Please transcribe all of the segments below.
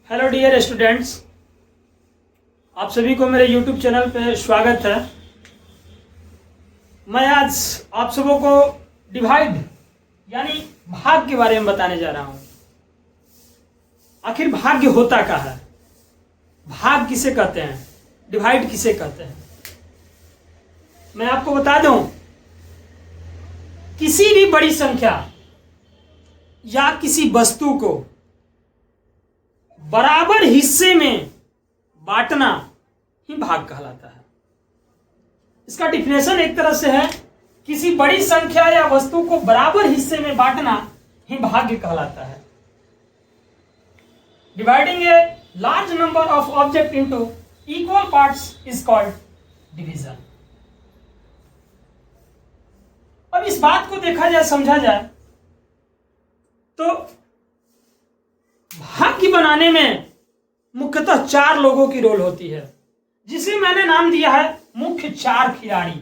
Hello dear students, आप सभी को मेरे यूट्यूब चैनल पे स्वागत है। मैं आज आप सबों को डिवाइड यानी भाग के बारे में बताने जा रहा हूं। आखिर भाग्य होता क्या है, भाग किसे कहते हैं, डिवाइड किसे कहते हैं। मैं आपको बता दूं, किसी भी बड़ी संख्या या किसी वस्तु को बराबर हिस्से में बांटना ही भाग कहलाता है। इसका डिफिनेशन एक तरह से है, किसी बड़ी संख्या या वस्तु को बराबर हिस्से में बांटना ही भाग्य कहलाता है। Dividing a large number of object into equal parts is called division. अब इस बात को देखा जाए, समझा जाए तो भाग्य बनाने में मुख्यतः 4 लोगों की रोल होती है, जिसे मैंने नाम दिया है मुख्य 4 खिलाड़ी।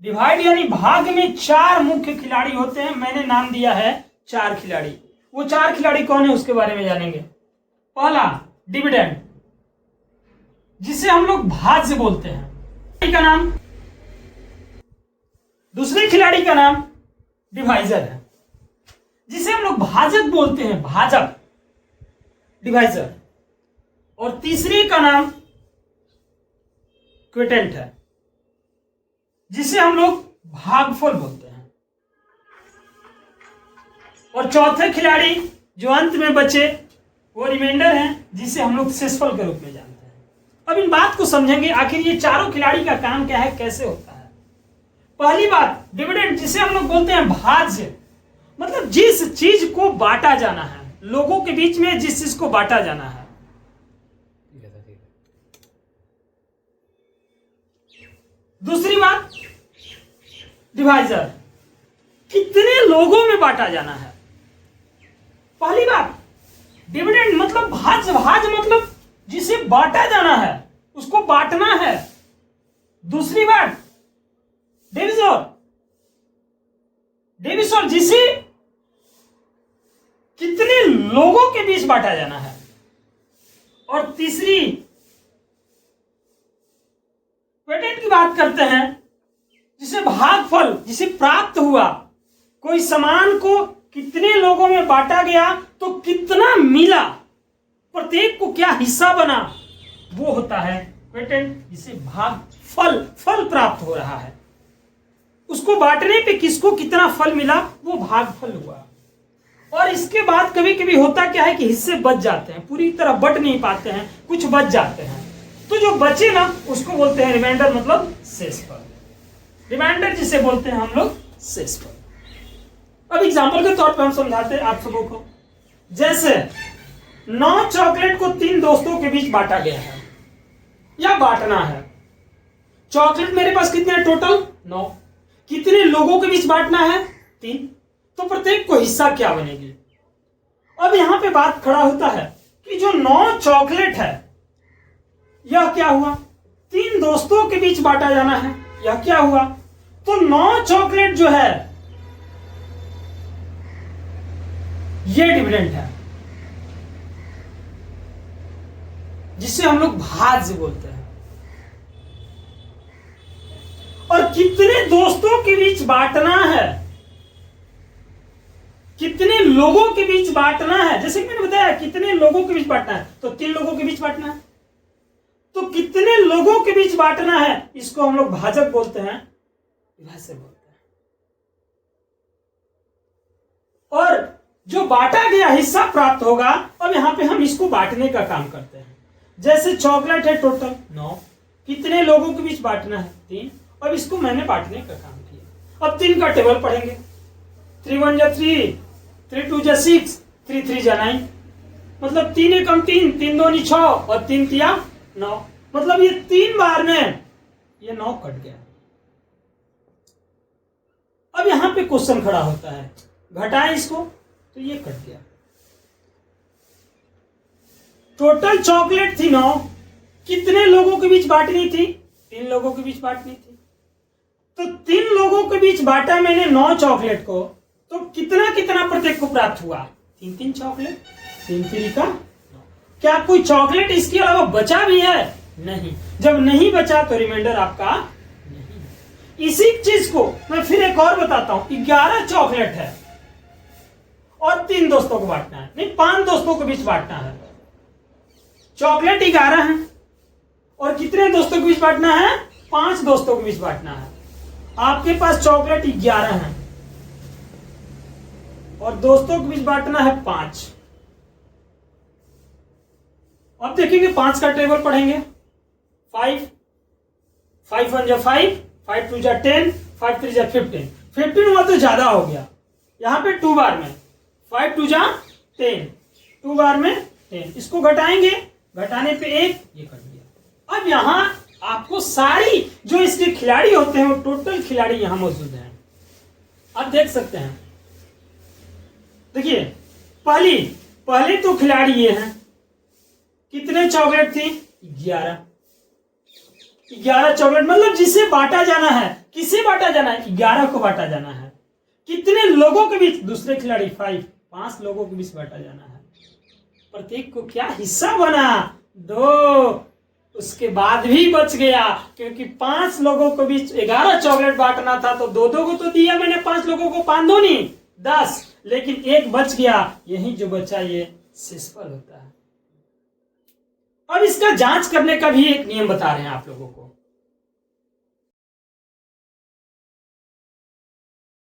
डिवाइड यानी भाग में 4 मुख्य खिलाड़ी होते हैं, मैंने नाम दिया है 4 खिलाड़ी। वो 4 खिलाड़ी कौन है उसके बारे में जानेंगे। पहला डिविडेंड, जिसे हम लोग भाज्य बोलते हैं, का नाम। दूसरे खिलाड़ी का नाम डिवाइजर है, जिसे हम लोग भाजक बोलते हैं, भाजक, डिवाइजर। और तीसरे का नाम क्विटेंट है, जिसे हम लोग भागफल बोलते हैं। और चौथे खिलाड़ी जो अंत में बचे वो रिमाइंडर हैं, जिसे हम लोग शेषफल के रूप में जानते हैं। अब इन बात को समझेंगे, आखिर ये चारों खिलाड़ी का काम क्या है, कैसे होता है। पहली बात डिविडेंड, जिसे हम लोग बोलते हैं भाज्य, मतलब जिस चीज को बांटा जाना है, लोगों के बीच में जिस चीज को बांटा जाना है। दूसरी बात डिवाइजर, कितने लोगों में बांटा जाना है। पहली बात डिविडेंड मतलब भाज्य, भाज्य मतलब जिसे बांटा जाना है, उसको बांटना है। दूसरी बात डिविजर, डिविजर जिसे कितने लोगों के बीच बांटा जाना है। और तीसरी क्विटेंट की बात करते हैं, जिसे भागफल, जिसे प्राप्त हुआ, कोई सामान को कितने लोगों में बांटा गया तो कितना मिला, प्रत्येक को क्या हिस्सा बना, वो होता है क्विटेंट। जिसे भागफल, फल प्राप्त हो रहा है, उसको बांटने पे किसको कितना फल मिला, वो भागफल हुआ। और इसके बाद कभी कभी होता क्या है कि हिस्से बच जाते हैं, पूरी तरह बट नहीं पाते हैं, कुछ बच जाते हैं, तो जो बचे ना उसको बोलते हैं रिमाइंडर, मतलब शेषफल। रिमाइंडर जिसे बोलते हैं हम लोग शेषफल। अब एग्जांपल के तौर पे हम समझाते हैं आप सबों को। जैसे 9 चॉकलेट को 3 दोस्तों के बीच बांटा गया है या बांटना है। चॉकलेट मेरे पास कितने हैं टोटल? 9। कितने लोगों के बीच बांटना है? 3। तो प्रत्येक को हिस्सा क्या बनेगी। अब यहां पे बात खड़ा होता है कि जो 9 चॉकलेट है, यह क्या हुआ, 3 दोस्तों के बीच बांटा जाना है, यह क्या हुआ। तो 9 चॉकलेट जो है ये डिविडेंड है, जिसे हम लोग भाज्य बोलते हैं। और कितने दोस्तों के बीच बांटना है, कितने लोगों के बीच बांटना है, जैसे कि मैंने बताया कितने लोगों के बीच बांटना है, तो 3 लोगों के बीच बांटना है। तो कितने लोगों के बीच बांटना है, इसको हम लोग भाजक बोलते हैं, विभाज्य बोलते हैं। और जो बांटा गया हिस्सा प्राप्त होगा। अब यहां पे हम इसको बांटने का काम करते हैं। जैसे चॉकलेट है टोटल 9, कितने लोगों के बीच बांटना है? 3। अब इसको मैंने बांटने का काम किया। अब 3 का टेबल पढ़ेंगे। 3 1 जा 3, 3 2 जा 6, 3 3 जा 9, मतलब 3 एकम 3, 3 2 6 और 3 तिया 9, मतलब ये 3 बार में ये 9 कट गया। अब यहां पे क्वेश्चन खड़ा होता है, घटाएं इसको, तो ये कट गया। टोटल चॉकलेट थी 9, कितने लोगों के बीच बांटनी थी? 3 लोगों के बीच बांटनी थी। तो 3 लोगों के बीच बांटा मैंने 9 चॉकलेट को, तो कितना कितना प्रत्येक को प्राप्त हुआ? 3 3 चॉकलेट। 3 3 का 9। क्या कोई चॉकलेट इसके अलावा बचा भी है? नहीं। जब नहीं बचा तो रिमाइंडर आपका नहीं। इसी चीज को मैं फिर एक और बताता हूं। 11 चॉकलेट है और 3 दोस्तों को बांटना है, नहीं 5 दोस्तों के बीच बांटना है। चॉकलेट 11 है और कितने दोस्तों के बीच बांटना है? 5 दोस्तों के बीच बांटना है। आपके पास चॉकलेट 11 है और दोस्तों के बीच बांटना है 5। अब देखेंगे 5 का टेबल पढ़ेंगे। 5 5 1 जा 5, 5 2 जा 10, 5 3 जा 15। 15 हुआ तो ज्यादा हो गया। यहां पे 2 बार में 5 2 जा 10, 2 बार में 10। इसको घटाएंगे, घटाने पे 1, ये कट गया। अब यहां आपको सारी जो इसके खिलाड़ी होते हैं वो टोटल खिलाड़ी यहां मौजूद हैं। आप देख सकते हैं। देखिए पहली तो खिलाड़ी ये हैं। कितने चॉकलेट थी? 11। 11 चॉकलेट, मतलब जिसे बांटा जाना है। किसे बांटा जाना है? 11 को बांटा जाना है। कितने लोगों के बीच? दूसरे खिलाड़ी 5 लोगों के बीच बांटा जाना है। प्रत्येक को क्या हिस्सा बना? 2। उसके बाद भी बच गया क्योंकि 5 लोगों के बीच 11 चॉकलेट बांटना था तो 2 को तो दिया मैंने। 5 लोगों को 5 दूनी 10, लेकिन 1 बच गया। यही जो बचा ये शेषफल होता है। अब इसका जांच करने का भी एक नियम बता रहे हैं आप लोगों को।